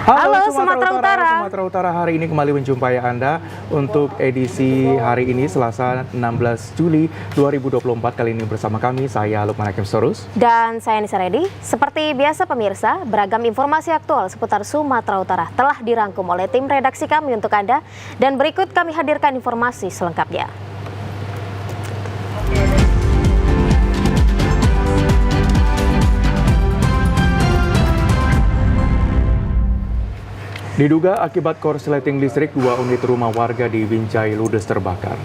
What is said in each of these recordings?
Halo Sumatera Utara. Sumatera Utara hari ini kembali menjumpai Anda untuk edisi hari ini Selasa 16 Juli 2024. Kali ini bersama kami, saya Lukman Hakim Storus. Dan saya Nisa Redi. Seperti biasa pemirsa, beragam informasi aktual seputar Sumatera Utara telah dirangkum oleh tim redaksi kami untuk Anda. Dan berikut kami hadirkan informasi selengkapnya. Diduga akibat korsleting listrik, 2 unit rumah warga di Binjai ludes terbakar.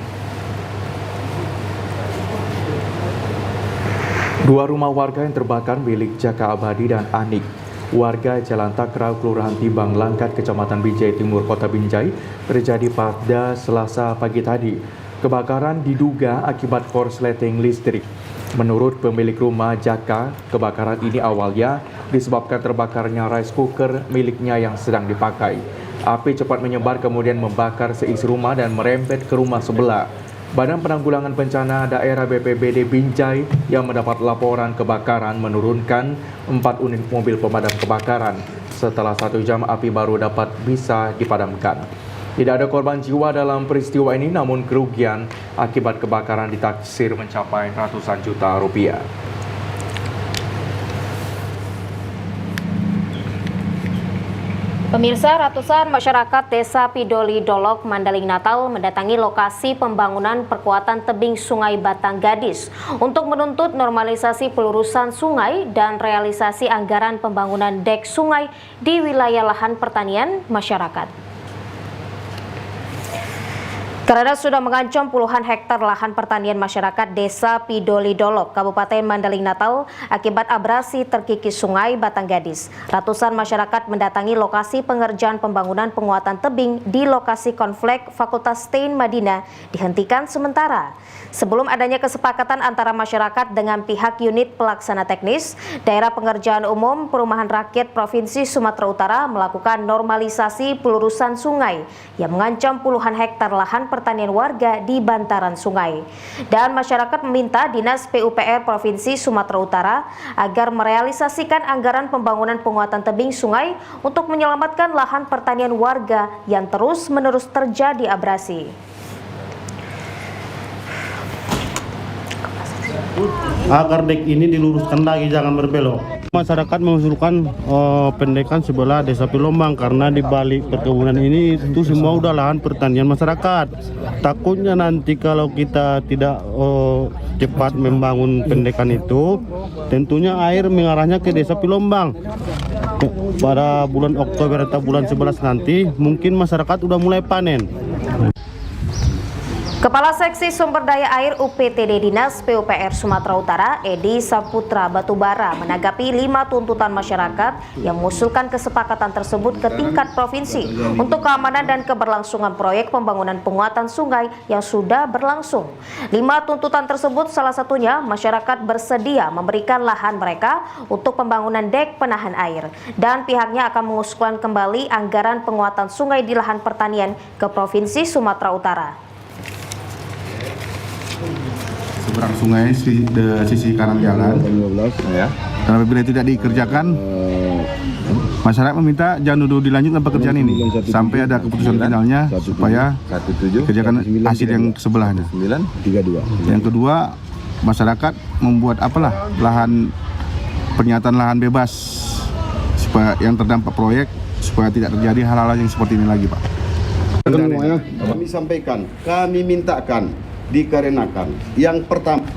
2 rumah warga yang terbakar milik Jaka Abadi dan Anik, warga Jalan Takrau, Kelurahan Tibang, Langkat, Kecamatan Binjai Timur, Kota Binjai, terjadi pada Selasa pagi tadi. Kebakaran diduga akibat korsleting listrik. Menurut pemilik rumah Jaka, kebakaran ini awalnya disebabkan terbakarnya rice cooker miliknya yang sedang dipakai. Api cepat menyebar kemudian membakar seisi rumah dan merembet ke rumah sebelah. Badan Penanggulangan Bencana Daerah BPBD Binjai yang mendapat laporan kebakaran menurunkan 4 unit mobil pemadam kebakaran. Setelah 1 jam api baru dapat bisa dipadamkan. Tidak ada korban jiwa dalam peristiwa ini, namun kerugian akibat kebakaran ditaksir mencapai ratusan juta rupiah. Pemirsa, ratusan masyarakat Desa Pidoli Dolok, Mandaling Natal mendatangi lokasi pembangunan perkuatan tebing Sungai Batang Gadis untuk menuntut normalisasi pelurusan sungai dan realisasi anggaran pembangunan dek sungai di wilayah lahan pertanian masyarakat. Karena sudah mengancam puluhan hektar lahan pertanian masyarakat Desa Pidoli Dolok, Kabupaten Mandaling Natal akibat abrasi terkikis Sungai Batang Gadis. Ratusan masyarakat mendatangi lokasi pengerjaan pembangunan penguatan tebing di lokasi konflik Fakultas Stein Madinah dihentikan sementara. Sebelum adanya kesepakatan antara masyarakat dengan pihak unit pelaksana teknis, Daerah Pengerjaan Umum Perumahan Rakyat Provinsi Sumatera Utara melakukan normalisasi pelurusan sungai yang mengancam puluhan hektar lahan pertanian warga di bantaran sungai. Dan masyarakat meminta Dinas PUPR Provinsi Sumatera Utara agar merealisasikan anggaran pembangunan penguatan tebing sungai untuk menyelamatkan lahan pertanian warga yang terus-menerus terjadi abrasi. Agar dek ini diluruskan lagi, jangan berbelok. Masyarakat mengusulkan pendekan sebelah Desa Pilombang karena di balik perkebunan ini itu semua udah lahan pertanian masyarakat. Takutnya nanti kalau kita tidak cepat membangun pendekan itu, tentunya air mengarahnya ke Desa Pilombang. Pada bulan Oktober atau bulan 11 nanti mungkin masyarakat udah mulai panen. Kepala Seksi Sumber Daya Air UPTD Dinas PUPR Sumatera Utara, Edi Saputra Batubara, menanggapi 5 tuntutan masyarakat yang mengusulkan kesepakatan tersebut ke tingkat provinsi untuk keamanan dan keberlangsungan proyek pembangunan penguatan sungai yang sudah berlangsung. 5 tuntutan tersebut salah satunya masyarakat bersedia memberikan lahan mereka untuk pembangunan dek penahan air, dan pihaknya akan mengusulkan kembali anggaran penguatan sungai di lahan pertanian ke Provinsi Sumatera Utara. Seberang sungai sisi kanan jalan, ya. Dan apabila tidak dikerjakan, masyarakat meminta jangan dulu dilanjutkan pekerjaan ini sampai ada keputusan finalnya supaya kerjakan hasil yang sebelahnya. Yang kedua, masyarakat membuat pernyataan lahan bebas supaya yang terdampak proyek supaya tidak terjadi hal-hal yang seperti ini lagi, Pak. Kami sampaikan, kami mintakan dikarenakan yang pertama,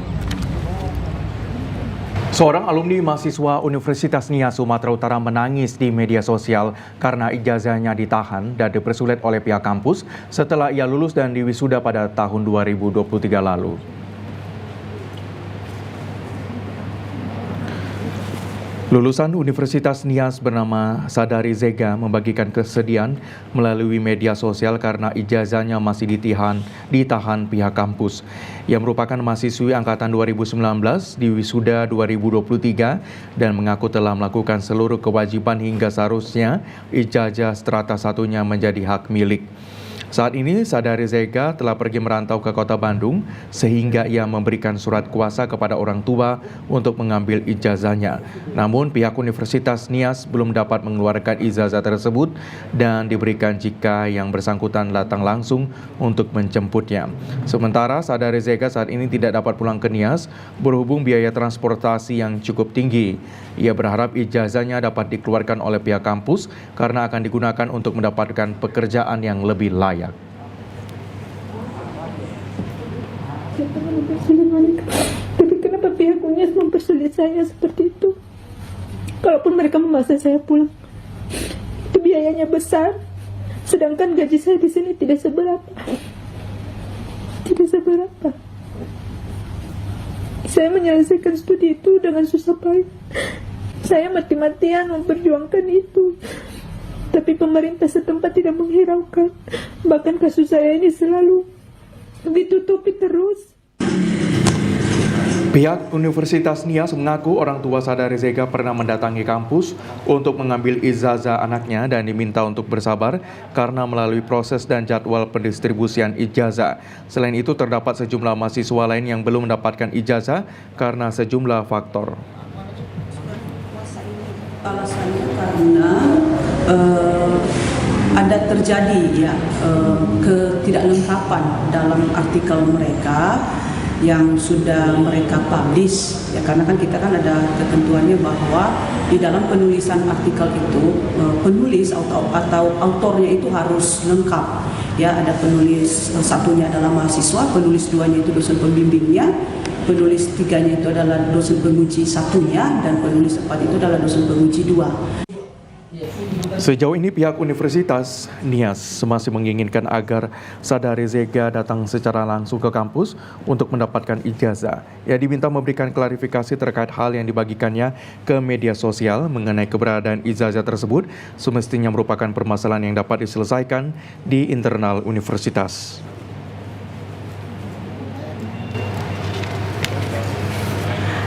Seorang alumni mahasiswa Universitas Nia Sumatera Utara menangis di media sosial karena ijazahnya ditahan dan dipersulit oleh pihak kampus setelah ia lulus dan diwisuda pada tahun 2023 lalu. Lulusan Universitas Nias bernama Sadari Zega membagikan kesedihan melalui media sosial karena ijazahnya masih ditahan pihak kampus. Ia merupakan mahasiswi angkatan 2019 di wisuda 2023 dan mengaku telah melakukan seluruh kewajiban hingga seharusnya ijazah strata satunya menjadi hak milik. Saat ini Sadari Zega telah pergi merantau ke kota Bandung sehingga ia memberikan surat kuasa kepada orang tua untuk mengambil ijazahnya. Namun pihak Universitas Nias belum dapat mengeluarkan ijazah tersebut dan diberikan jika yang bersangkutan datang langsung untuk menjemputnya. Sementara Sadari Zega saat ini tidak dapat pulang ke Nias berhubung biaya transportasi yang cukup tinggi. Ia berharap ijazahnya dapat dikeluarkan oleh pihak kampus karena akan digunakan untuk mendapatkan pekerjaan yang lebih layak. Tapi kenapa pihak UNIAS mempersulit saya seperti itu? Kalaupun mereka memaksa saya pulang, itu biayanya besar. Sedangkan gaji saya di sini tidak seberapa. Tidak seberapa. Saya menyelesaikan studi itu dengan susah payah. Saya mati-matian memperjuangkan itu. Tapi pemerintah setempat tidak menghiraukan. Bahkan kasus saya ini selalu ditutupi terus. Pihak Universitas Nias mengaku orang tua Sadari Zega pernah mendatangi kampus untuk mengambil ijazah anaknya dan diminta untuk bersabar karena melalui proses dan jadwal pendistribusian ijazah. Selain itu terdapat sejumlah mahasiswa lain yang belum mendapatkan ijazah karena sejumlah faktor. Alasannya karena ada terjadi ketidaklengkapan dalam artikel mereka yang sudah mereka publish ya, karena kan kita kan ada ketentuannya bahwa di dalam penulisan artikel itu penulis atau autornya itu harus lengkap ya, ada penulis satunya adalah mahasiswa, penulis duanya itu dosen pembimbingnya, penulis tiganya itu adalah dosen penguji satunya, dan penulis empat itu adalah dosen penguji dua. Sejauh ini pihak Universitas Nias masih menginginkan agar Sadari Zega datang secara langsung ke kampus untuk mendapatkan ijazah. Ia diminta memberikan klarifikasi terkait hal yang dibagikannya ke media sosial mengenai keberadaan ijazah tersebut semestinya merupakan permasalahan yang dapat diselesaikan di internal universitas.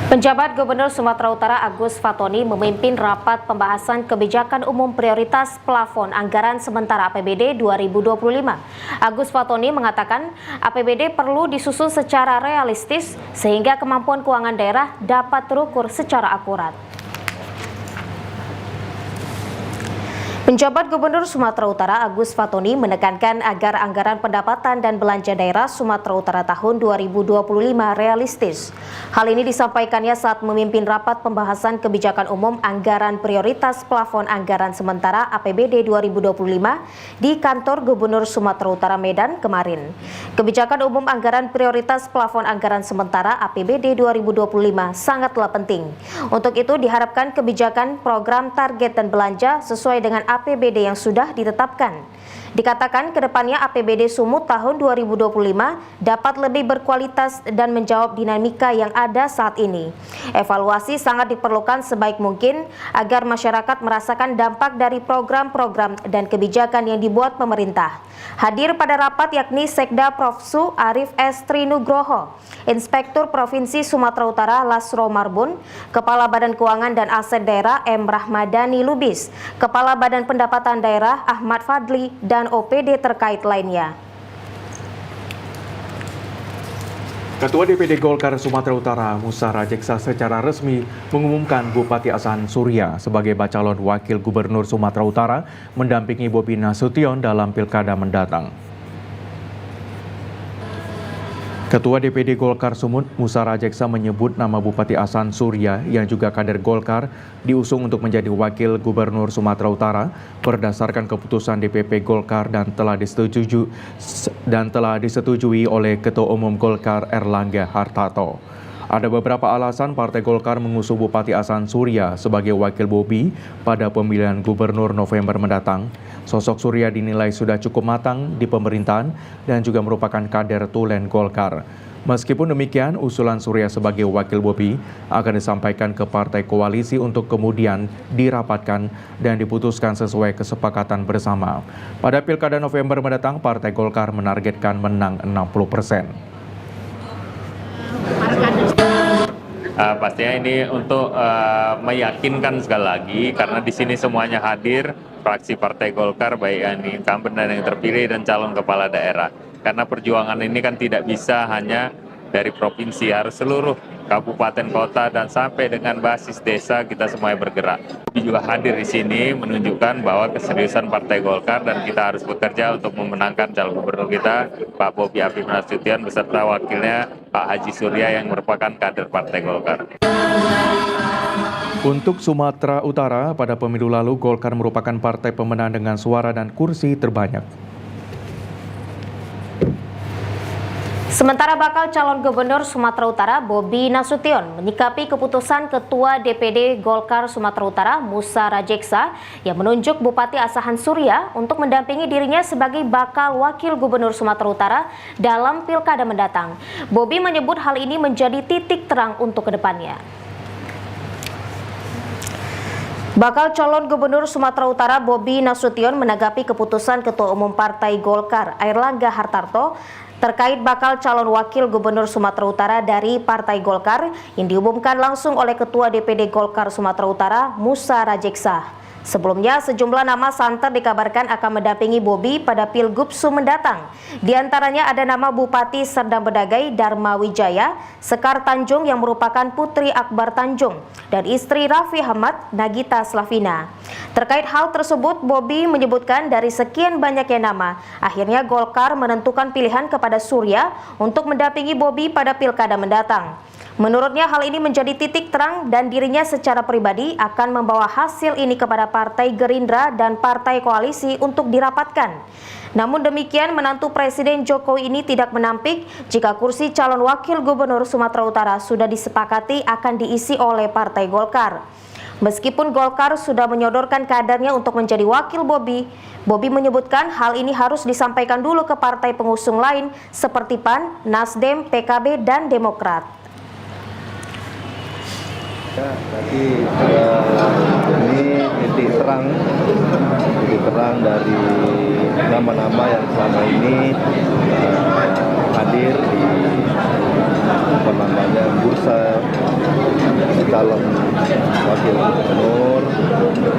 Penjabat Gubernur Sumatera Utara Agus Fatoni memimpin rapat pembahasan kebijakan umum prioritas plafon anggaran sementara APBD 2025. Agus Fatoni mengatakan APBD perlu disusun secara realistis sehingga kemampuan keuangan daerah dapat terukur secara akurat. Penjabat Gubernur Sumatera Utara Agus Fatoni menekankan agar anggaran pendapatan dan belanja daerah Sumatera Utara tahun 2025 realistis. Hal ini disampaikannya saat memimpin rapat pembahasan kebijakan umum anggaran prioritas plafon anggaran sementara APBD 2025 di kantor Gubernur Sumatera Utara Medan kemarin. Kebijakan umum anggaran prioritas plafon anggaran sementara APBD 2025 sangatlah penting. Untuk itu diharapkan kebijakan program target dan belanja sesuai dengan APBD yang sudah ditetapkan. Dikatakan kedepannya APBD Sumut tahun 2025 dapat lebih berkualitas dan menjawab dinamika yang ada saat ini. Evaluasi sangat diperlukan sebaik mungkin agar masyarakat merasakan dampak dari program-program dan kebijakan yang dibuat pemerintah. Hadir pada rapat yakni Sekda Profsu Arif S. Trinugroho, Inspektur Provinsi Sumatera Utara Lasro Marbun, Kepala Badan Keuangan dan Aset Daerah M. Rahmadani Lubis, Kepala Badan Pendapatan Daerah Ahmad Fadli, dan OPD terkait lainnya. Ketua DPD Golkar Sumatera Utara Musa Rajeksa secara resmi mengumumkan Bupati Asan Surya sebagai bacalon Wakil Gubernur Sumatera Utara mendampingi Bobi Nasution dalam pilkada mendatang. Ketua DPD Golkar Sumut Musa Rajeksa menyebut nama Bupati Asan Surya yang juga kader Golkar diusung untuk menjadi Wakil Gubernur Sumatera Utara berdasarkan keputusan DPP Golkar dan telah disetujui oleh Ketua Umum Golkar Erlangga Hartarto. Ada beberapa alasan Partai Golkar mengusung Bupati Asan Surya sebagai wakil Bobi pada pemilihan gubernur November mendatang. Sosok Surya dinilai sudah cukup matang di pemerintahan dan juga merupakan kader tulen Golkar. Meskipun demikian, usulan Surya sebagai wakil Bobi akan disampaikan ke partai koalisi untuk kemudian dirapatkan dan diputuskan sesuai kesepakatan bersama. Pada pilkada November mendatang, Partai Golkar menargetkan menang 60%. Pastinya ini untuk meyakinkan sekali lagi karena di sini semuanya hadir, fraksi Partai Golkar, baik yang incumbent dan yang terpilih dan calon kepala daerah. Karena perjuangan ini kan tidak bisa hanya dari provinsi, harus seluruh kabupaten kota dan sampai dengan basis desa kita semuanya bergerak. Kami juga hadir di sini menunjukkan bahwa keseriusan Partai Golkar dan kita harus bekerja untuk memenangkan calon gubernur kita, Pak Bobi Afif Nasution, beserta wakilnya Pak Haji Surya yang merupakan kader Partai Golkar. Untuk Sumatera Utara, pada pemilu lalu Golkar merupakan partai pemenang dengan suara dan kursi terbanyak. Sementara bakal calon gubernur Sumatera Utara Bobi Nasution menyikapi keputusan Ketua DPD Golkar Sumatera Utara Musa Rajeksa yang menunjuk Bupati Asahan Surya untuk mendampingi dirinya sebagai bakal wakil gubernur Sumatera Utara dalam pilkada mendatang. Bobi menyebut hal ini menjadi titik terang untuk kedepannya. Bakal calon gubernur Sumatera Utara Bobi Nasution menanggapi keputusan Ketua Umum Partai Golkar Airlangga Hartarto terkait bakal calon wakil gubernur Sumatera Utara dari Partai Golkar yang diumumkan langsung oleh Ketua DPD Golkar Sumatera Utara Musa Rajeksa. Sebelumnya, sejumlah nama santer dikabarkan akan mendampingi Bobi pada Pilgub-Su mendatang. Di antaranya ada nama Bupati Serdang Bedagai Dharma Wijaya, Sekar Tanjung yang merupakan putri Akbar Tanjung, dan istri Raffi Ahmad, Nagita Slavina. Terkait hal tersebut, Bobi menyebutkan dari sekian banyaknya nama, akhirnya Golkar menentukan pilihan kepada Surya untuk mendampingi Bobi pada pilkada mendatang. Menurutnya hal ini menjadi titik terang dan dirinya secara pribadi akan membawa hasil ini kepada Partai Gerindra dan Partai Koalisi untuk dirapatkan. Namun demikian, menantu Presiden Jokowi ini tidak menampik jika kursi calon wakil gubernur Sumatera Utara sudah disepakati akan diisi oleh Partai Golkar. Meskipun Golkar sudah menyodorkan kadernya untuk menjadi wakil Bobi, Bobi menyebutkan hal ini harus disampaikan dulu ke partai pengusung lain seperti PAN, Nasdem, PKB, dan Demokrat. Jadi ini titik terang dari nama-nama yang selama ini hadir di bursa calon wakil gubernur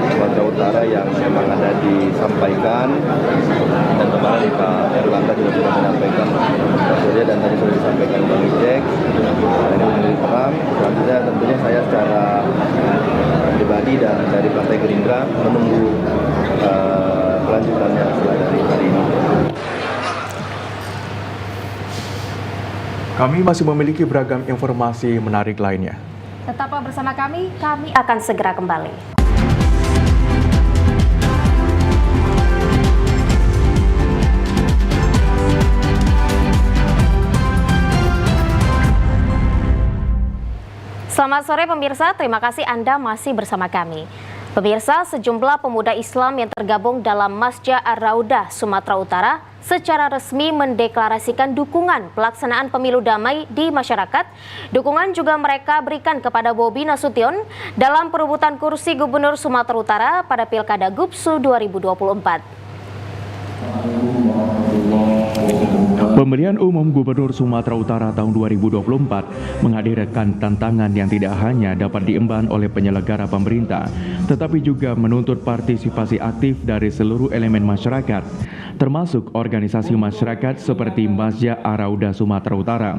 Sumatera Utara yang memang ada disampaikan, dan kemarin Pak Airlangga juga sudah menyampaikan dan tadi sudah disampaikan Bang Ijek. Ini menjadi terang. Selanjutnya tentunya saya secara pribadi dan dari Partai Gerindra menunggu kelanjutannya setelah dari hari ini. Kami masih memiliki beragam informasi menarik lainnya. Tetaplah bersama kami akan segera kembali. Selamat sore pemirsa, terima kasih Anda masih bersama kami. Pemirsa, sejumlah pemuda Islam yang tergabung dalam Masjid Ar-Raudah Sumatera Utara secara resmi mendeklarasikan dukungan pelaksanaan pemilu damai di masyarakat. Dukungan juga mereka berikan kepada Bobi Nasution dalam perebutan kursi Gubernur Sumatera Utara pada Pilkada Gubsu 2024. Pemilihan umum Gubernur Sumatera Utara tahun 2024 menghadirkan tantangan yang tidak hanya dapat diemban oleh penyelenggara pemerintah, tetapi juga menuntut partisipasi aktif dari seluruh elemen masyarakat, termasuk organisasi masyarakat seperti Masjid Ar-Raudah Sumatera Utara.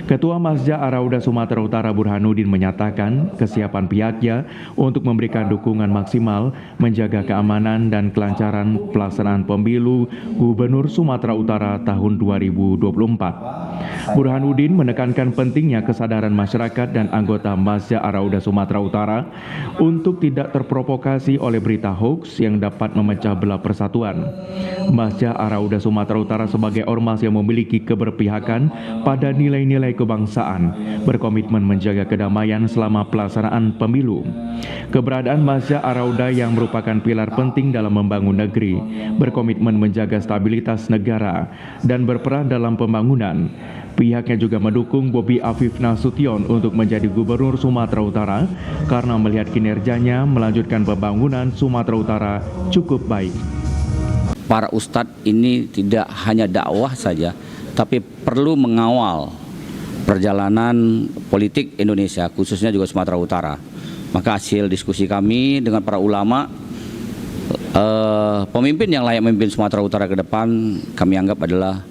Ketua Masjid Ar-Raudah Sumatera Utara Burhanuddin menyatakan kesiapan pihaknya untuk memberikan dukungan maksimal menjaga keamanan dan kelancaran pelaksanaan pemilu Gubernur Sumatera Utara tahun 2024. Burhanuddin menekankan pentingnya kesadaran masyarakat dan anggota Masjid Ar-Raudah Sumatera Utara untuk tidak terprovokasi oleh berita hoaks yang dapat memecah belah persatuan. Masjid Ar-Raudah Sumatera Utara sebagai ormas yang memiliki keberpihakan pada nilai-nilai kebangsaan, berkomitmen menjaga kedamaian selama pelaksanaan pemilu. Keberadaan Masjid Ar-Raudah yang merupakan pilar penting dalam membangun negeri, berkomitmen menjaga stabilitas negara, dan berperan dalam pembangunan. Pihaknya juga mendukung Bobi Afif Nasution untuk menjadi Gubernur Sumatera Utara karena melihat kinerjanya melanjutkan pembangunan Sumatera Utara cukup baik. Para ustadz ini tidak hanya dakwah saja, tapi perlu mengawal perjalanan politik Indonesia, khususnya juga Sumatera Utara. Maka hasil diskusi kami dengan para ulama Pemimpin yang layak memimpin Sumatera Utara ke depan kami anggap adalah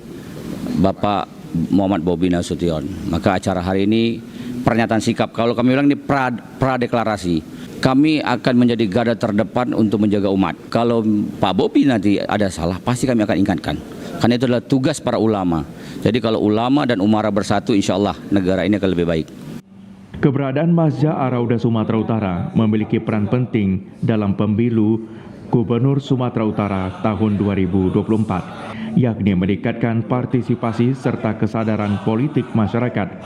Bapak Muhammad Bobi Nasution. Maka acara hari ini pernyataan sikap, kalau kami bilang ini pra-deklarasi. Kami akan menjadi garda terdepan untuk menjaga umat. Kalau Pak Bobi nanti ada salah, pasti kami akan ingatkan. Karena itu adalah tugas para ulama. Jadi kalau ulama dan umara bersatu, insya Allah negara ini akan lebih baik. Keberadaan Masjid Arauda Sumatera Utara memiliki peran penting dalam pemilu Gubernur Sumatera Utara tahun 2024, yakni meningkatkan partisipasi serta kesadaran politik masyarakat,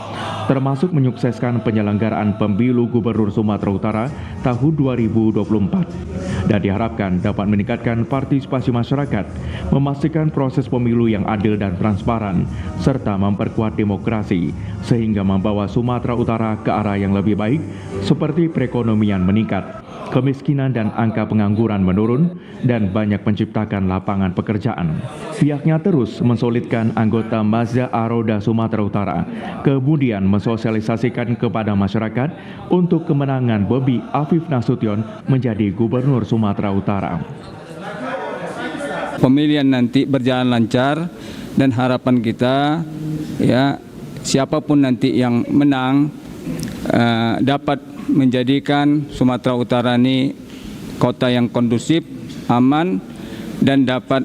termasuk menyukseskan penyelenggaraan pemilu Gubernur Sumatera Utara tahun 2024, dan diharapkan dapat meningkatkan partisipasi masyarakat, memastikan proses pemilu yang adil dan transparan, serta memperkuat demokrasi, sehingga membawa Sumatera Utara ke arah yang lebih baik, seperti perekonomian meningkat, kemiskinan dan angka pengangguran menurun, dan banyak menciptakan lapangan pekerjaan. Pihaknya terus mensolidkan anggota Masjid Arauda Sumatera Utara, kemudian mensosialisasikan kepada masyarakat untuk kemenangan Bobi Afif Nasution menjadi Gubernur Sumatera Utara. Pemilihan nanti berjalan lancar dan harapan kita ya siapapun nanti yang menang dapat menjadikan Sumatera Utara ini kota yang kondusif, aman, dan dapat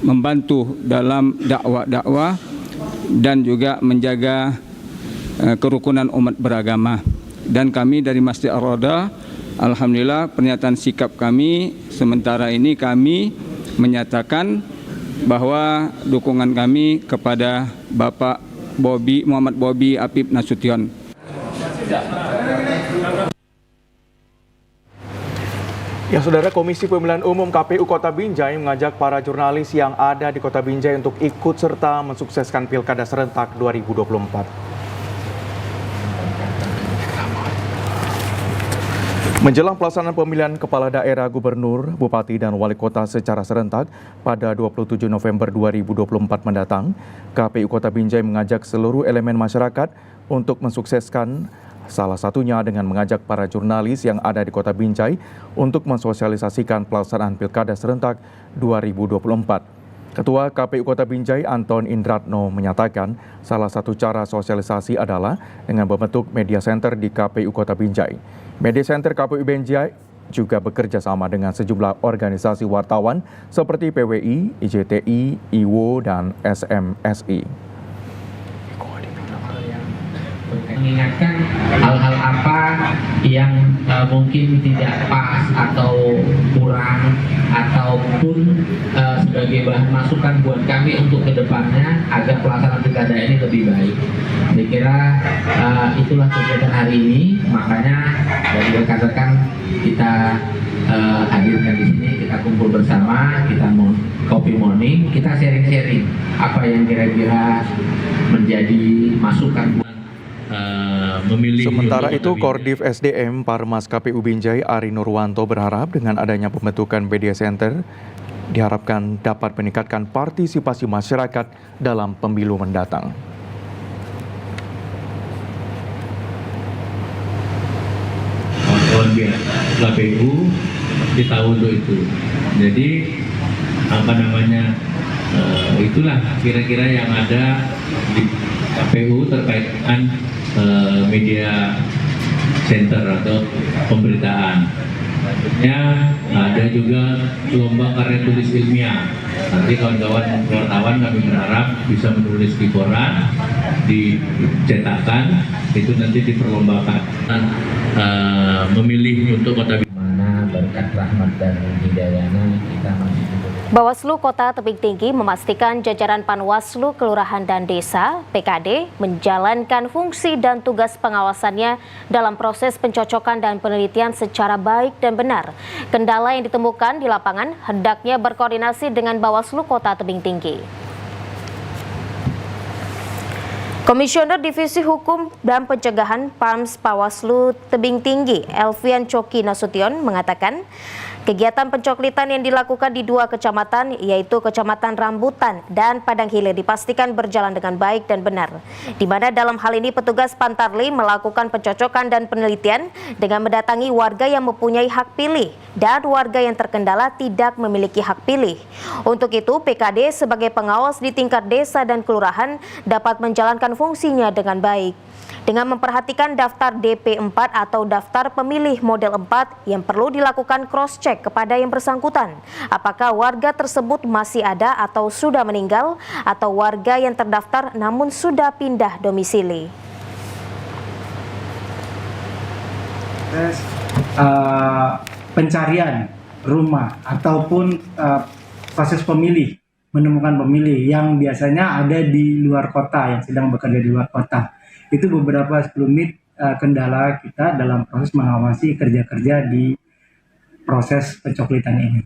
membantu dalam dakwah dan juga menjaga kerukunan umat beragama. Dan kami dari Masjid Arauda, alhamdulillah pernyataan sikap kami sementara ini kami menyatakan bahwa dukungan kami kepada Bapak Muhammad Bobi Afif Nasution. Ya, Saudara, Komisi Pemilihan Umum KPU Kota Binjai mengajak para jurnalis yang ada di Kota Binjai untuk ikut serta mensukseskan Pilkada Serentak 2024. Menjelang pelaksanaan pemilihan kepala daerah, gubernur, bupati, dan wali kota secara serentak pada 27 November 2024 mendatang, KPU Kota Binjai mengajak seluruh elemen masyarakat untuk mensukseskan, salah satunya dengan mengajak para jurnalis yang ada di Kota Binjai untuk mensosialisasikan pelaksanaan Pilkada Serentak 2024. Ketua KPU Kota Binjai Anton Indratno menyatakan salah satu cara sosialisasi adalah dengan membentuk media center di KPU Kota Binjai. Media center KPU Binjai juga bekerja sama dengan sejumlah organisasi wartawan seperti PWI, IJTI, IWO, dan SMSI. Mengingatkan hal-hal apa yang mungkin tidak pas atau kurang ataupun sebagai bahan masukan buat kami untuk kedepannya agar pelaksanaan pilkada ini lebih baik. Saya kira itulah kegiatan hari ini, makanya dari rekan-rekan kita hadirkan di sini, kita kumpul bersama, kita mau coffee morning, kita sharing-sharing apa yang kira-kira menjadi masukan. Sementara itu, Kordif SDM Parmas KPU Binjai Ari Nurwanto berharap dengan adanya pembentukan media center diharapkan dapat meningkatkan partisipasi masyarakat dalam pemilu mendatang. Kawan-kawan KPU di tahun itu. Jadi itulah kira-kira yang ada di KPU terkait dengan media center atau pemberitaan. Ada juga lomba karya tulis ilmiah. Nanti kawan-kawan wartawan kami berharap bisa menulis di koran, dicetakkan, itu nanti diperlombakan. Memilih untuk kota mana berkat rahmat dan hidayahnya kita masih. Bawaslu Kota Tebing Tinggi memastikan jajaran Panwaslu Kelurahan dan Desa (PKD) menjalankan fungsi dan tugas pengawasannya dalam proses pencocokan dan penelitian secara baik dan benar. Kendala yang ditemukan di lapangan hendaknya berkoordinasi dengan Bawaslu Kota Tebing Tinggi. Komisioner Divisi Hukum dan Pencegahan PAMS Bawaslu Tebing Tinggi, Elvian Coki Nasution, mengatakan Kegiatan pencoklitan yang dilakukan di 2 kecamatan, yaitu Kecamatan Rambutan dan Padang Hilir, dipastikan berjalan dengan baik dan benar. Di mana dalam hal ini petugas Pantarli melakukan pencocokan dan penelitian dengan mendatangi warga yang mempunyai hak pilih dan warga yang terkendala tidak memiliki hak pilih. Untuk itu, PKD sebagai pengawas di tingkat desa dan kelurahan dapat menjalankan fungsinya dengan baik. Dengan memperhatikan daftar DP4 atau daftar pemilih model 4 yang perlu dilakukan cross-check kepada yang bersangkutan. Apakah warga tersebut masih ada atau sudah meninggal, atau warga yang terdaftar namun sudah pindah domisili. Pencarian rumah ataupun proses pemilih, menemukan pemilih yang biasanya ada di luar kota, yang sedang bekerja di luar kota. Itu beberapa sekelumit kendala kita dalam proses mengawasi kerja-kerja di proses pencoklitan ini.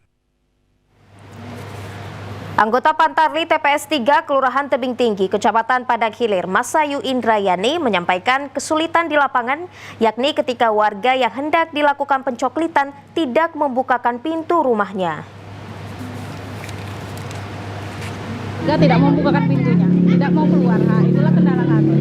Anggota Pantarli TPS 3 Kelurahan Tebing Tinggi, Kecamatan Padang Hilir, Masayu Indrayani menyampaikan kesulitan di lapangan, yakni ketika warga yang hendak dilakukan pencoklitan tidak membukakan pintu rumahnya. Dia tidak membukakan pintunya, tidak mau keluar. Nah, itulah kendala kami.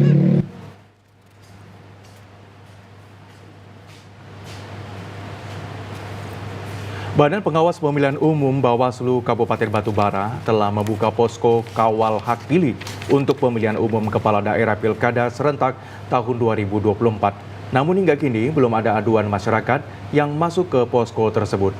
Badan Pengawas Pemilihan Umum Bawaslu Kabupaten Batubara telah membuka posko kawal hak pilih untuk pemilihan umum kepala daerah Pilkada serentak tahun 2024. Namun hingga kini belum ada aduan masyarakat yang masuk ke posko tersebut.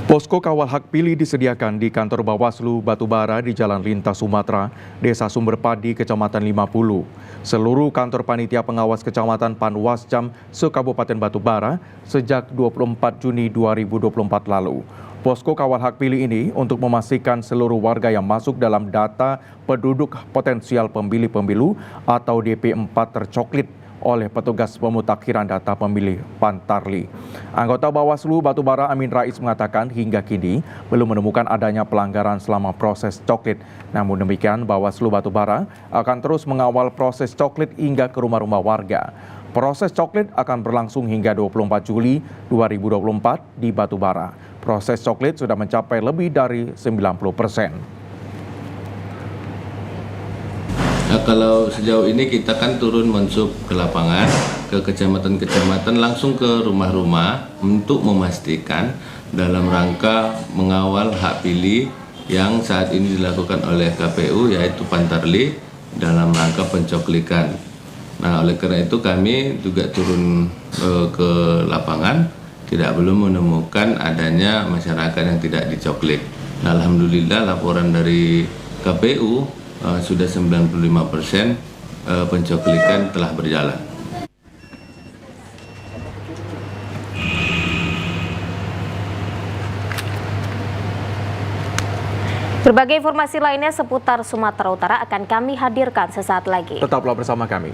Posko kawal hak pilih disediakan di kantor Bawaslu Batubara di Jalan Lintas Sumatera, Desa Sumberpadi, Kecamatan 50. Seluruh kantor panitia pengawas Kecamatan Panwascam se-Kabupaten Batubara sejak 24 Juni 2024 lalu. Posko kawal hak pilih ini untuk memastikan seluruh warga yang masuk dalam data penduduk potensial pemilih pemilu atau DP4 tercoklit oleh petugas pemutakhiran data pemilih Pantarli. Anggota Bawaslu Batubara Amin Rais mengatakan hingga kini belum menemukan adanya pelanggaran selama proses coklit. Namun demikian, Bawaslu Batubara akan terus mengawal proses coklit hingga ke rumah-rumah warga. Proses coklit akan berlangsung hingga 24 Juli 2024 di Batubara. Proses coklit sudah mencapai lebih dari 90%. Nah, kalau sejauh ini kita kan turun mensup ke lapangan, ke kecamatan-kecamatan, langsung ke rumah-rumah untuk memastikan dalam rangka mengawal hak pilih yang saat ini dilakukan oleh KPU, yaitu Pantarli, dalam rangka pencoklikan. Nah, oleh karena itu kami juga turun ke lapangan, belum menemukan adanya masyarakat yang tidak dicoklik. Nah, alhamdulillah laporan dari KPU sudah 95% pencoklikan telah berjalan. Berbagai informasi lainnya seputar Sumatera Utara akan kami hadirkan sesaat lagi. Tetaplah bersama kami.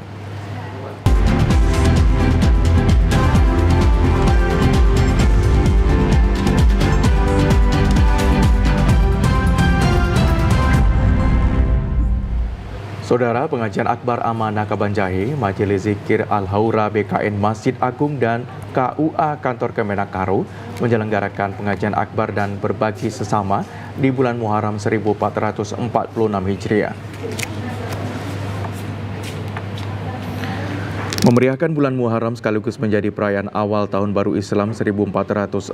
Saudara, pengajian Akbar Amanah Kabanjahe, Majelis Zikir Al-Haura BKN Masjid Agung dan KUA Kantor Kemenak Karo menyelenggarakan pengajian Akbar dan berbagi sesama di bulan Muharram 1446 Hijriah. Memeriahkan bulan Muharram sekaligus menjadi perayaan awal tahun baru Islam 1446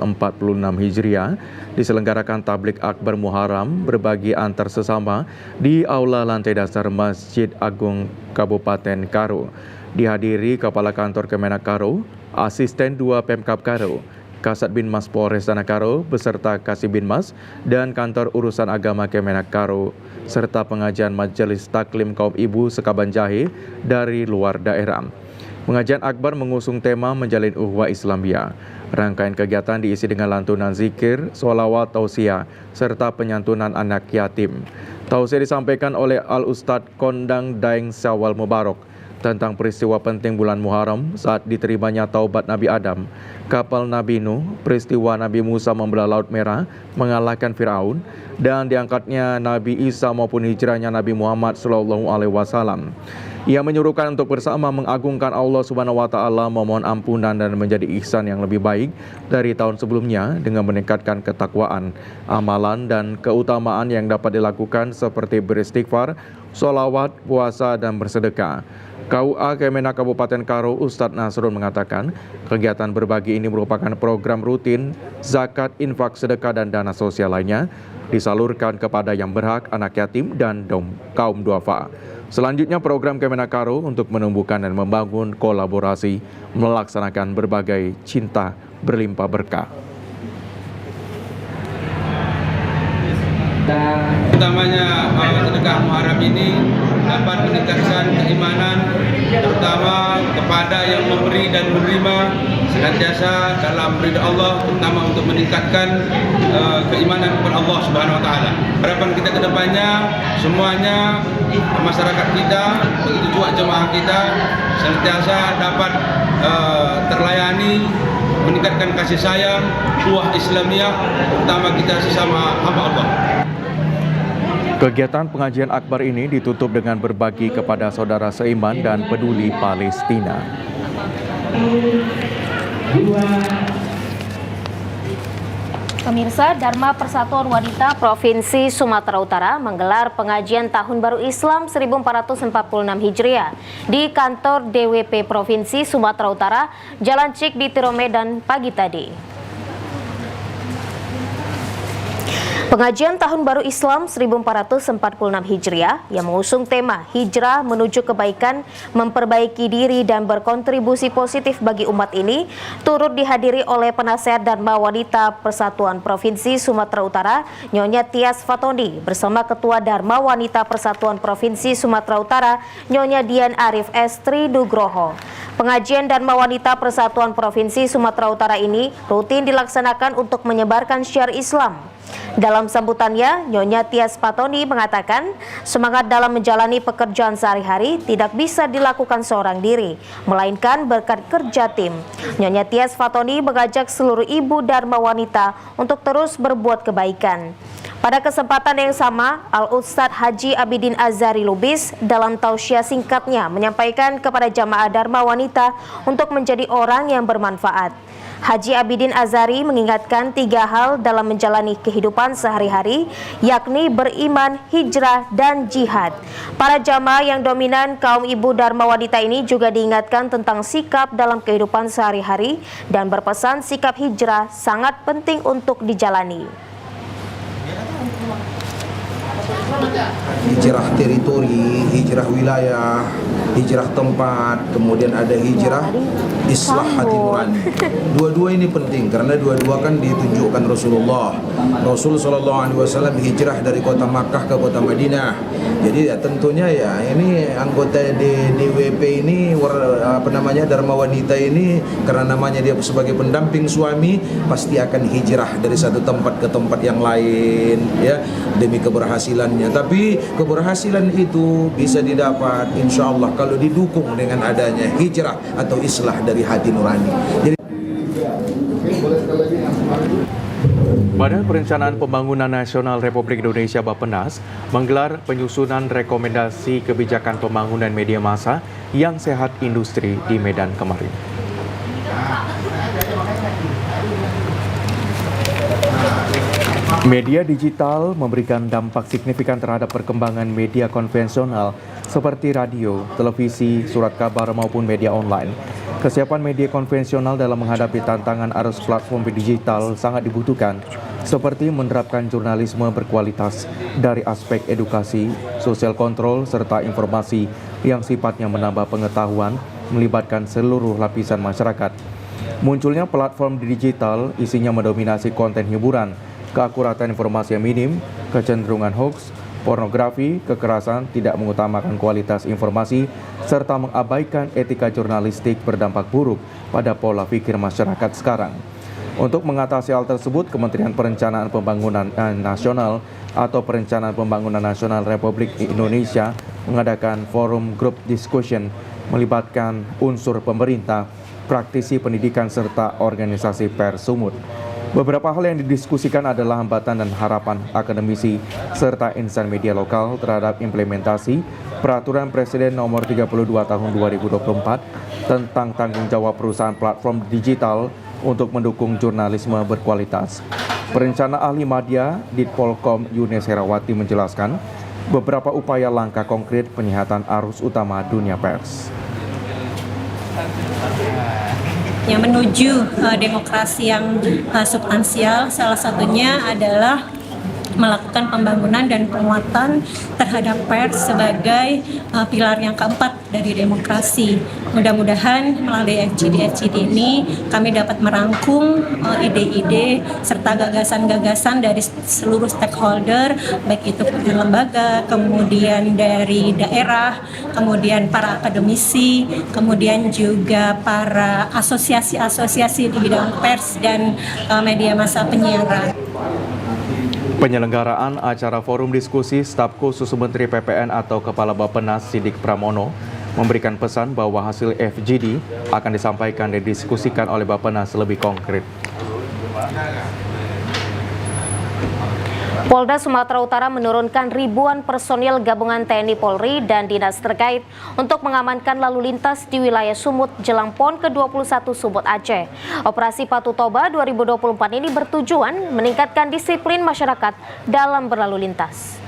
Hijriah, diselenggarakan tablik Akbar Muharram berbagi antar sesama di Aula Lantai Dasar Masjid Agung Kabupaten Karo. Dihadiri Kepala Kantor Kemenak Karo, Asisten 2 Pemkab Karo, Kasat Binmas Polres Tanah Karo beserta Kasih Binmas dan Kantor Urusan Agama Kemenak Karo serta pengajian Majelis Taklim Kaum Ibu Sekabanjahe dari luar daerah. Pengajian Akbar mengusung tema menjalin ukhuwah Islamiyah. Rangkaian kegiatan diisi dengan lantunan zikir, sholawat, tausiah, serta penyantunan anak yatim. Tausiah disampaikan oleh Al-Ustadz Kondang Daeng Syawal Mubarak, tentang peristiwa penting bulan Muharram saat diterimanya taubat Nabi Adam, kapal Nabi Nuh, peristiwa Nabi Musa membelah Laut Merah, mengalahkan Firaun, dan diangkatnya Nabi Isa maupun hijrahnya Nabi Muhammad SAW. Ia menyuruhkan untuk bersama mengagungkan Allah Subhanahu wa Ta'ala, memohon ampunan dan menjadi ihsan yang lebih baik dari tahun sebelumnya dengan meningkatkan ketakwaan, amalan dan keutamaan yang dapat dilakukan seperti beristighfar, sholawat, puasa dan bersedekah. KUA Kemenak Kabupaten Karo Ustadz Nasrun mengatakan, kegiatan berbagi ini merupakan program rutin zakat, infak, sedekah dan dana sosial lainnya disalurkan kepada yang berhak, anak yatim dan kaum duafa. Selanjutnya program Kemenak Karo untuk menumbuhkan dan membangun kolaborasi melaksanakan berbagai cinta berlimpah berkah. Utamanya sedekah Muharram ini dapat meningkatkan keimanan, terutama kepada yang memberi dan menerima, senantiasa dalam ridha Allah, terutama untuk meningkatkan keimanan kepada Allah Subhanahu wa Ta'ala. Harapan kita ke depannya, semuanya masyarakat kita, begitu juga jemaah kita, senantiasa dapat terlayani, meningkatkan kasih sayang, buah Islamiyah, terutama kita sesama hamba Allah. Kegiatan pengajian akbar ini ditutup dengan berbagi kepada saudara seiman dan peduli Palestina. Pemirsa, Dharma Persatuan Wanita Provinsi Sumatera Utara menggelar pengajian Tahun Baru Islam 1446 Hijriah di kantor DWP Provinsi Sumatera Utara, Jalan Cik di Tiro Medan pagi tadi. Pengajian Tahun Baru Islam 1446 Hijriah yang mengusung tema Hijrah menuju kebaikan, memperbaiki diri dan berkontribusi positif bagi umat ini turut dihadiri oleh Penasehat Dharma Wanita Persatuan Provinsi Sumatera Utara, Nyonya Tias Fatoni, bersama Ketua Dharma Wanita Persatuan Provinsi Sumatera Utara, Nyonya Dian Arif Estri Nugroho. Pengajian Dharma Wanita Persatuan Provinsi Sumatera Utara ini rutin dilaksanakan untuk menyebarkan syiar Islam. Dalam sambutannya, Nyonya Tias Fatoni mengatakan, semangat dalam menjalani pekerjaan sehari-hari tidak bisa dilakukan seorang diri, melainkan berkat kerja tim. Nyonya Tias Fatoni mengajak seluruh ibu Dharma Wanita untuk terus berbuat kebaikan. Pada kesempatan yang sama, Al-Ustadz Haji Abidin Azari Lubis dalam tausiah singkatnya menyampaikan kepada jamaah Dharma Wanita untuk menjadi orang yang bermanfaat. Haji Abidin Azari mengingatkan 3 hal dalam menjalani kehidupan sehari-hari, yakni beriman, hijrah, dan jihad. Para jamaah yang dominan kaum ibu Dharma Wanita ini juga diingatkan tentang sikap dalam kehidupan sehari-hari dan berpesan sikap hijrah sangat penting untuk dijalani. Hijrah teritori, hijrah wilayah, hijrah tempat, kemudian ada hijrah islah hati nurani. Dua-dua ini penting karena dua-dua kan ditunjukkan Rasulullah. Rasul SAW hijrah dari kota Makkah ke kota Madinah. Jadi ya tentunya ya ini anggota DWP ini Dharma Wanita ini karena namanya dia sebagai pendamping suami pasti akan hijrah dari satu tempat ke tempat yang lain ya demi keberhasilannya. Tapi keberhasilan itu bisa didapat insya Allah kalau didukung dengan adanya hijrah atau islah dari hati nurani. Jadi Badan Perencanaan Pembangunan Nasional Republik Indonesia Bappenas menggelar penyusunan rekomendasi kebijakan pembangunan media massa yang sehat industri di Medan kemarin. Media digital memberikan dampak signifikan terhadap perkembangan media konvensional seperti radio, televisi, surat kabar maupun media online. Kesiapan media konvensional dalam menghadapi tantangan arus platform digital sangat dibutuhkan, seperti menerapkan jurnalisme berkualitas dari aspek edukasi, sosial kontrol, serta informasi yang sifatnya menambah pengetahuan, melibatkan seluruh lapisan masyarakat. Munculnya platform digital isinya mendominasi konten hiburan, keakuratan informasi yang minim, kecenderungan hoax, pornografi, kekerasan, tidak mengutamakan kualitas informasi, serta mengabaikan etika jurnalistik berdampak buruk pada pola pikir masyarakat sekarang. Untuk mengatasi hal tersebut, Kementerian Perencanaan Pembangunan Nasional atau Perencanaan Pembangunan Nasional Republik Indonesia mengadakan forum group discussion melibatkan unsur pemerintah, praktisi pendidikan serta organisasi pers Sumut. Beberapa hal yang didiskusikan adalah hambatan dan harapan akademisi serta insan media lokal terhadap implementasi Peraturan Presiden Nomor 32 Tahun 2024 tentang tanggung jawab perusahaan platform digital untuk mendukung jurnalisme berkualitas. Perencana ahli media Ditpolkom Yunes Herawati menjelaskan beberapa upaya langkah konkret penyehatan arus utama dunia pers. Yang menuju demokrasi yang substansial, salah satunya adalah melakukan pembangunan dan penguatan terhadap pers sebagai pilar yang keempat dari demokrasi. Mudah-mudahan melalui FGD ini kami dapat merangkum ide-ide serta gagasan-gagasan dari seluruh stakeholder, baik itu dari lembaga, kemudian dari daerah, kemudian para akademisi, kemudian juga para asosiasi-asosiasi di bidang pers dan media massa penyiaran. Penyelenggaraan acara forum diskusi staf khusus Menteri PPN atau Kepala Bappenas Siddik Pramono memberikan pesan bahwa hasil FGD akan disampaikan dan didiskusikan oleh Bappenas lebih konkret. Polda Sumatera Utara menurunkan ribuan personil gabungan TNI Polri dan dinas terkait untuk mengamankan lalu lintas di wilayah Sumut jelang PON ke-21 Sumut Aceh. Operasi Patu Toba 2024 ini bertujuan meningkatkan disiplin masyarakat dalam berlalu lintas.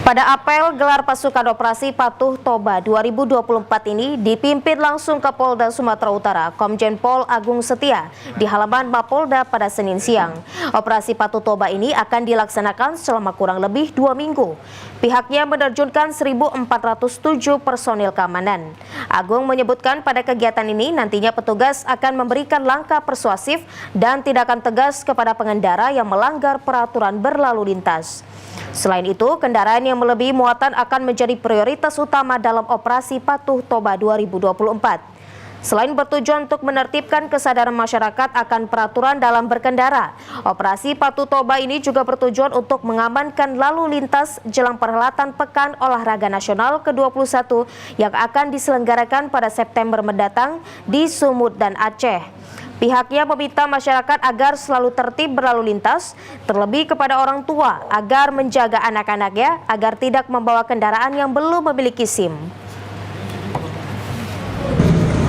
Pada apel gelar pasukan operasi Patuh Toba 2024 ini dipimpin langsung Kapolda Sumatera Utara, Komjen Pol Agung Setia, di halaman Mapolda pada Senin siang. Operasi Patuh Toba ini akan dilaksanakan selama kurang lebih 2 minggu. Pihaknya menerjunkan 1.407 personil keamanan. Agung menyebutkan pada kegiatan ini nantinya petugas akan memberikan langkah persuasif dan tindakan tegas kepada pengendara yang melanggar peraturan berlalu lintas. Selain itu, kendaraan yang melebihi muatan akan menjadi prioritas utama dalam operasi Patuh Toba 2024. Selain bertujuan untuk menertibkan kesadaran masyarakat akan peraturan dalam berkendara, operasi Patuh Toba ini juga bertujuan untuk mengamankan lalu lintas jelang perhelatan Pekan Olahraga Nasional ke-21 yang akan diselenggarakan pada September mendatang di Sumut dan Aceh. Pihaknya meminta masyarakat agar selalu tertib berlalu lintas, terlebih kepada orang tua agar menjaga anak-anaknya agar tidak membawa kendaraan yang belum memiliki SIM.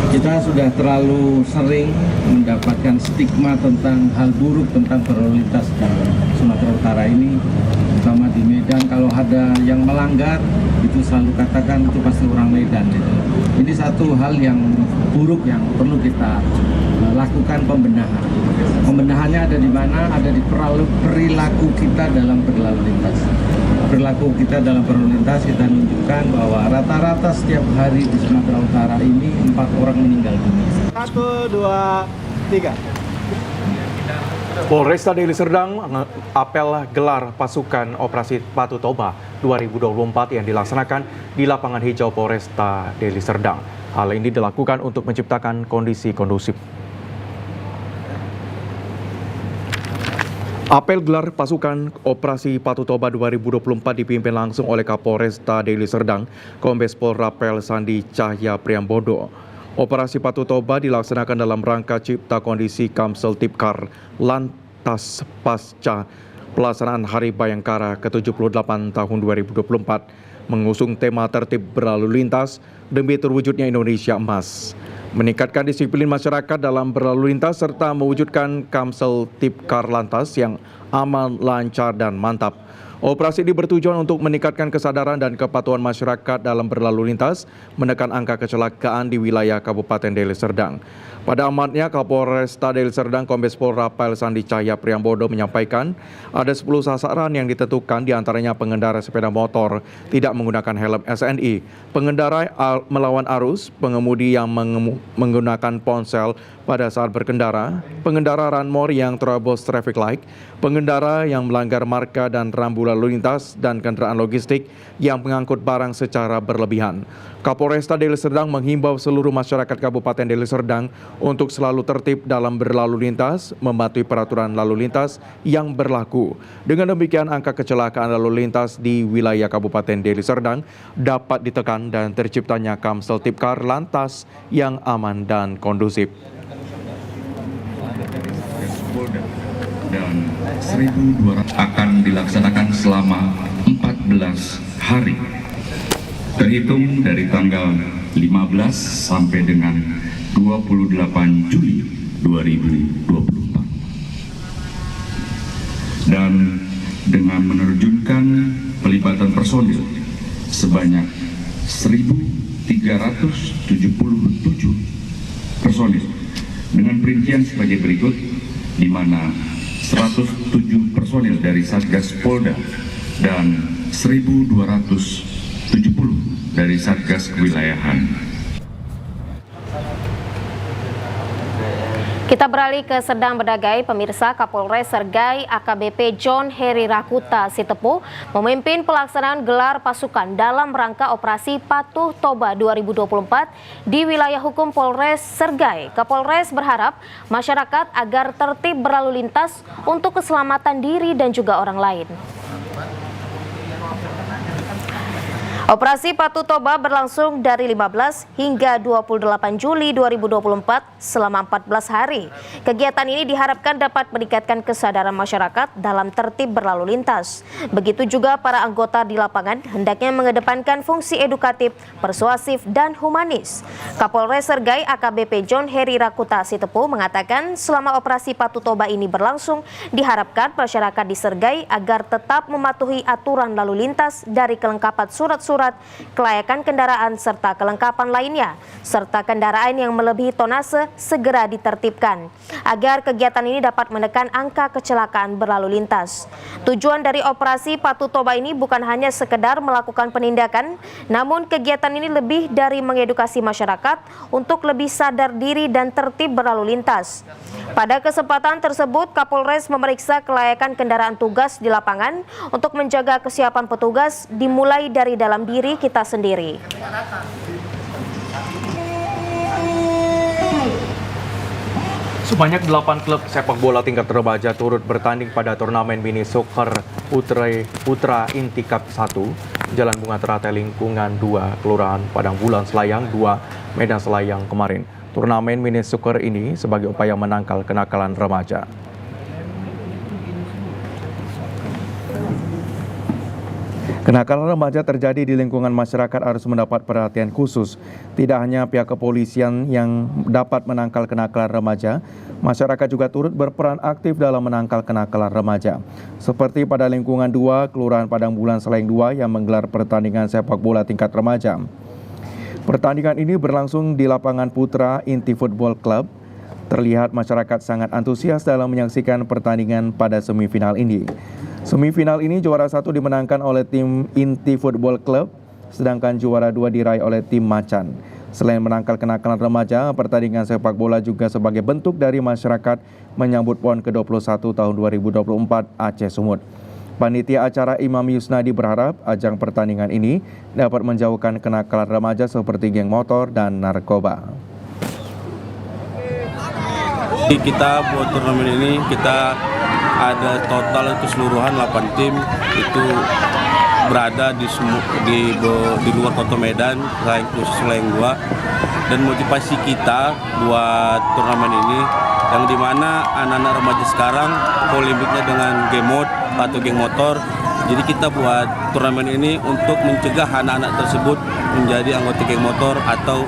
Kita sudah terlalu sering mendapatkan stigma tentang hal buruk tentang berlalu lintas di Sumatera Utara ini, terutama di Medan. Kalau ada yang melanggar, itu selalu katakan itu pasti orang Medan. Ini satu hal yang buruk yang perlu kita lakukan pembenahan. Pembenahannya ada di mana? Ada di perilaku kita dalam berlalu lintas. Perilaku kita dalam berlalu lintas kita tunjukkan bahwa rata-rata setiap hari di Sumatera Utara ini 4 orang meninggal dunia. 1, 2, 3. Polresta Deli Serdang apel gelar pasukan operasi Patuh Toba 2024 yang dilaksanakan di lapangan hijau Polresta Deli Serdang. Hal ini dilakukan untuk menciptakan kondisi kondusif. Apel gelar pasukan operasi Patuh Toba 2024 dipimpin langsung oleh Kapolresta Deli Serdang, Kombes Pol Rapel Sandi Cahya Priambodo. Operasi Patuh Toba dilaksanakan dalam rangka cipta kondisi Kamsel Tipkar Lantas pasca pelaksanaan Hari Bayangkara ke-78 tahun 2024, mengusung tema tertib berlalu lintas demi terwujudnya Indonesia Emas. Meningkatkan disiplin masyarakat dalam berlalu lintas serta mewujudkan Kamsel Tipkar Lantas yang aman, lancar, dan mantap. Operasi ini bertujuan untuk meningkatkan kesadaran dan kepatuhan masyarakat dalam berlalu lintas, menekan angka kecelakaan di wilayah Kabupaten Deli Serdang. Pada amatnya, Kapolresta Deli Serdang Kombes Pol Rapel Sandi Cahya Priambodo menyampaikan ada 10 sasaran yang ditentukan, diantaranya pengendara sepeda motor tidak menggunakan helm SNI, pengendara melawan arus, pengemudi yang menggunakan ponsel pada saat berkendara, pengendara ranmor yang terobos traffic light, pengendara yang melanggar marka dan rambu lalu berlalu lintas dan kendaraan logistik yang mengangkut barang secara berlebihan. Kapolresta Deli Serdang menghimbau seluruh masyarakat Kabupaten Deli Serdang untuk selalu tertib dalam berlalu lintas, mematuhi peraturan lalu lintas yang berlaku. Dengan demikian, angka kecelakaan lalu lintas di wilayah Kabupaten Deli Serdang dapat ditekan dan terciptanya Kamseltipkar lantas yang aman dan kondusif. Dan 1.200 akan dilaksanakan selama 14 hari. Terhitung dari tanggal 15 sampai dengan 28 Juli 2024. Dan dengan menerjunkan pelibatan personil sebanyak 1.377 personil dengan perincian sebagai berikut, di mana 107 personil dari Satgas Polda dan 1.270 dari Satgas Kewilayahan. Kita beralih ke Serdang Bedagai. Pemirsa, Kapolres Sergai AKBP John Heri Rakuta Sitepu memimpin pelaksanaan gelar pasukan dalam rangka operasi Patuh Toba 2024 di wilayah hukum Polres Sergai. Kapolres berharap masyarakat agar tertib berlalu lintas untuk keselamatan diri dan juga orang lain. Operasi Patuh Toba berlangsung dari 15 hingga 28 Juli 2024 selama 14 hari. Kegiatan ini diharapkan dapat meningkatkan kesadaran masyarakat dalam tertib berlalu lintas. Begitu juga para anggota di lapangan hendaknya mengedepankan fungsi edukatif, persuasif, dan humanis. Kapolres Sergai AKBP John Heri Rakuta Sitepu mengatakan selama operasi Patuh Toba ini berlangsung, diharapkan masyarakat di Sergai agar tetap mematuhi aturan lalu lintas dari kelengkapan surat-surat, kelayakan kendaraan serta kelengkapan lainnya, serta kendaraan yang melebihi tonase segera ditertibkan agar kegiatan ini dapat menekan angka kecelakaan berlalu lintas. Tujuan dari operasi Patuh Toba ini bukan hanya sekedar melakukan penindakan, namun kegiatan ini lebih dari mengedukasi masyarakat untuk lebih sadar diri dan tertib berlalu lintas. Pada kesempatan tersebut, Kapolres memeriksa kelayakan kendaraan tugas di lapangan untuk menjaga kesiapan petugas dimulai dari dalam diri kita sendiri. Sebanyak 8 klub sepak bola tingkat remaja turut bertanding pada turnamen mini soccer Putra Inti Cup 1 Jalan Bunga Teratai Lingkungan 2 Kelurahan Padang Bulan Selayang 2 Medan Selayang kemarin. Turnamen mini soccer ini sebagai upaya menangkal kenakalan remaja. Kenakalan remaja terjadi di lingkungan masyarakat harus mendapat perhatian khusus. Tidak hanya pihak kepolisian yang dapat menangkal kenakalan remaja, masyarakat juga turut berperan aktif dalam menangkal kenakalan remaja. Seperti pada lingkungan 2 Kelurahan Padang Bulan Selayang 2 yang menggelar pertandingan sepak bola tingkat remaja. Pertandingan ini berlangsung di lapangan Putra Inti Football Club. Terlihat masyarakat sangat antusias dalam menyaksikan pertandingan pada semifinal ini. Semifinal ini juara 1 dimenangkan oleh tim Inti Football Club, sedangkan juara 2 diraih oleh tim Macan. Selain menangkal kenakalan remaja, pertandingan sepak bola juga sebagai bentuk dari masyarakat menyambut PON ke-21 tahun 2024 Aceh Sumut. Panitia acara Imam Yusnadi berharap ajang pertandingan ini dapat menjauhkan kenakalan remaja seperti geng motor dan narkoba. Kita buat turnamen ini kita ada total keseluruhan 8 tim itu berada di luar kota Medan, khusus Selayang 2, dan motivasi kita buat turnamen ini yang dimana anak-anak remaja sekarang polemiknya dengan game mode atau geng motor. Jadi kita buat turnamen ini untuk mencegah anak-anak tersebut menjadi anggota geng motor atau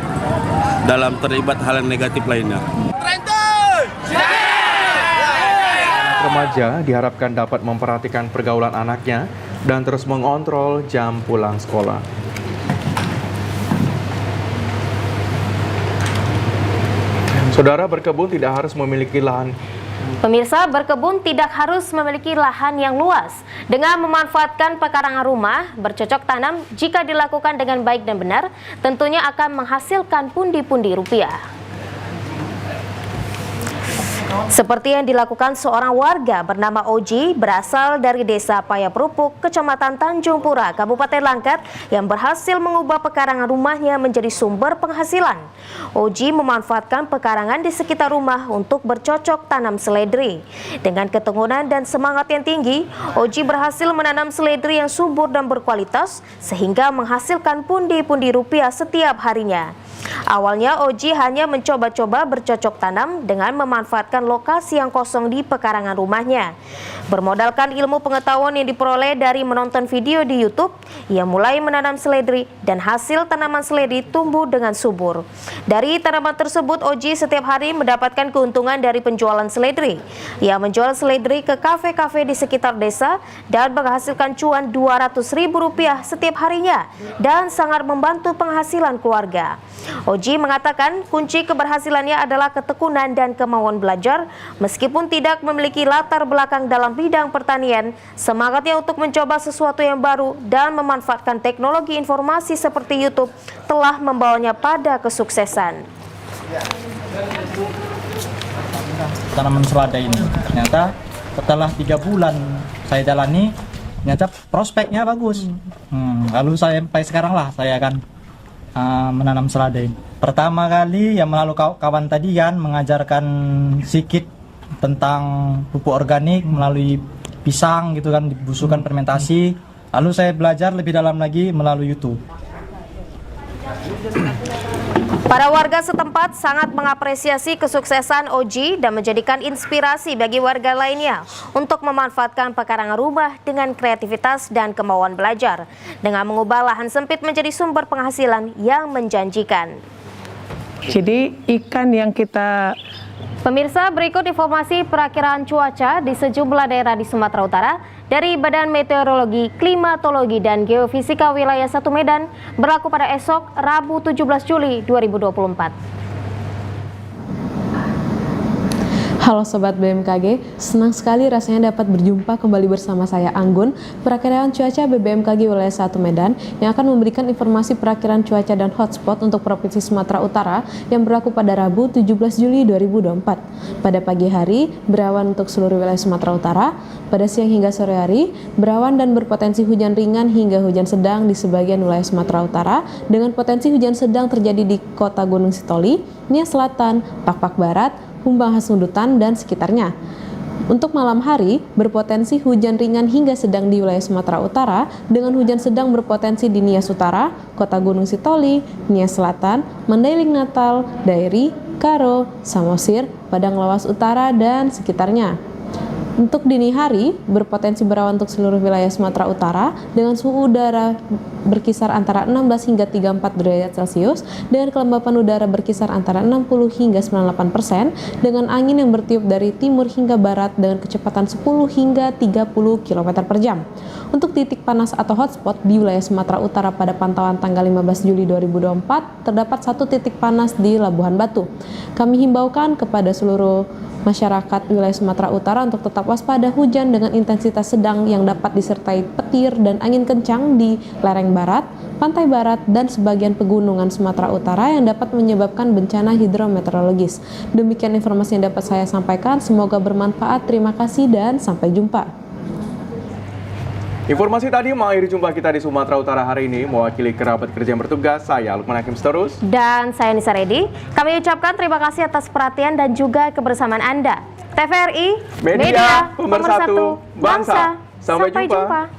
dalam terlibat hal yang negatif lainnya. Remaja diharapkan dapat memperhatikan pergaulan anaknya dan terus mengontrol jam pulang sekolah. Saudara, berkebun tidak harus memiliki lahan. Pemirsa, berkebun tidak harus memiliki lahan yang luas. Dengan memanfaatkan pekarangan rumah, bercocok tanam jika dilakukan dengan baik dan benar, tentunya akan menghasilkan pundi-pundi rupiah. Seperti yang dilakukan seorang warga bernama Oji berasal dari Desa Payaprupuk, Kecamatan Tanjung Pura, Kabupaten Langkat yang berhasil mengubah pekarangan rumahnya menjadi sumber penghasilan. Oji memanfaatkan pekarangan di sekitar rumah untuk bercocok tanam seledri. Dengan keteguhan dan semangat yang tinggi, Oji berhasil menanam seledri yang subur dan berkualitas sehingga menghasilkan pundi-pundi rupiah setiap harinya. Awalnya Oji hanya mencoba-coba bercocok tanam dengan memanfaatkan lokasi yang kosong di pekarangan rumahnya. Bermodalkan ilmu pengetahuan yang diperoleh dari menonton video di YouTube, ia mulai menanam seledri dan hasil tanaman seledri tumbuh dengan subur. Dari tanaman tersebut, Oji setiap hari mendapatkan keuntungan dari penjualan seledri. Ia menjual seledri ke kafe-kafe di sekitar desa dan menghasilkan cuan Rp200.000 setiap harinya dan sangat membantu penghasilan keluarga. Oji mengatakan kunci keberhasilannya adalah ketekunan dan kemauan belajar. Meskipun tidak memiliki latar belakang dalam bidang pertanian, semangatnya untuk mencoba sesuatu yang baru dan memanfaatkan teknologi informasi seperti YouTube telah membawanya pada kesuksesan. Tanaman selada ini ternyata setelah 3 bulan saya jalani, ternyata prospeknya bagus. Lalu sampai sekarang lah saya akan menanam selada ini. Pertama kali yang melalui kawan tadi kan mengajarkan sedikit tentang pupuk organik melalui pisang gitu kan, dibusukan fermentasi. Lalu saya belajar lebih dalam lagi melalui YouTube. Para warga setempat sangat mengapresiasi kesuksesan Oji dan menjadikan inspirasi bagi warga lainnya untuk memanfaatkan pekarangan rumah dengan kreativitas dan kemauan belajar dengan mengubah lahan sempit menjadi sumber penghasilan yang menjanjikan. Jadi ikan yang kita... Pemirsa, berikut informasi perakiraan cuaca di sejumlah daerah di Sumatera Utara dari Badan Meteorologi, Klimatologi, dan Geofisika Wilayah 1 Medan berlaku pada esok Rabu 17 Juli 2024. Halo Sobat BMKG, senang sekali rasanya dapat berjumpa kembali bersama saya Anggun, perakiraan cuaca BMKG Wilayah 1 Medan yang akan memberikan informasi perakiraan cuaca dan hotspot untuk Provinsi Sumatera Utara yang berlaku pada Rabu 17 Juli 2024. Pada pagi hari, berawan untuk seluruh wilayah Sumatera Utara. Pada siang hingga sore hari, berawan dan berpotensi hujan ringan hingga hujan sedang di sebagian wilayah Sumatera Utara dengan potensi hujan sedang terjadi di Kota Gunung Sitoli, Nias Selatan, Pakpak Barat, Humbang Hasundutan, dan sekitarnya. Untuk malam hari, berpotensi hujan ringan hingga sedang di wilayah Sumatera Utara dengan hujan sedang berpotensi di Nias Utara, Kota Gunung Sitoli, Nias Selatan, Mandailing Natal, Dairi, Karo, Samosir, Padang Lawas Utara, dan sekitarnya. Untuk dini hari, berpotensi berawan untuk seluruh wilayah Sumatera Utara dengan suhu udara berkisar antara 16 hingga 34 derajat Celcius dengan kelembapan udara berkisar antara 60 hingga 98% dengan angin yang bertiup dari timur hingga barat dengan kecepatan 10 hingga 30 km per jam. Untuk titik panas atau hotspot di wilayah Sumatera Utara pada pantauan tanggal 15 Juli 2024 terdapat 1 titik panas di Labuhan Batu. Kami himbaukan kepada seluruh masyarakat wilayah Sumatera Utara untuk tetap waspada hujan dengan intensitas sedang yang dapat disertai petir dan angin kencang di lereng barat, pantai barat, dan sebagian pegunungan Sumatera Utara yang dapat menyebabkan bencana hidrometeorologis. Demikian informasi yang dapat saya sampaikan, semoga bermanfaat. Terima kasih dan sampai jumpa. Informasi tadi mengakhiri jumpa kita di Sumatera Utara hari ini. Mewakili kerabat kerja yang bertugas, saya Lukman Hakim Sitorus. Dan saya Nisa Redi. Kami ucapkan terima kasih atas perhatian dan juga kebersamaan Anda. TVRI, Media Pemersatu Bangsa. Sampai jumpa.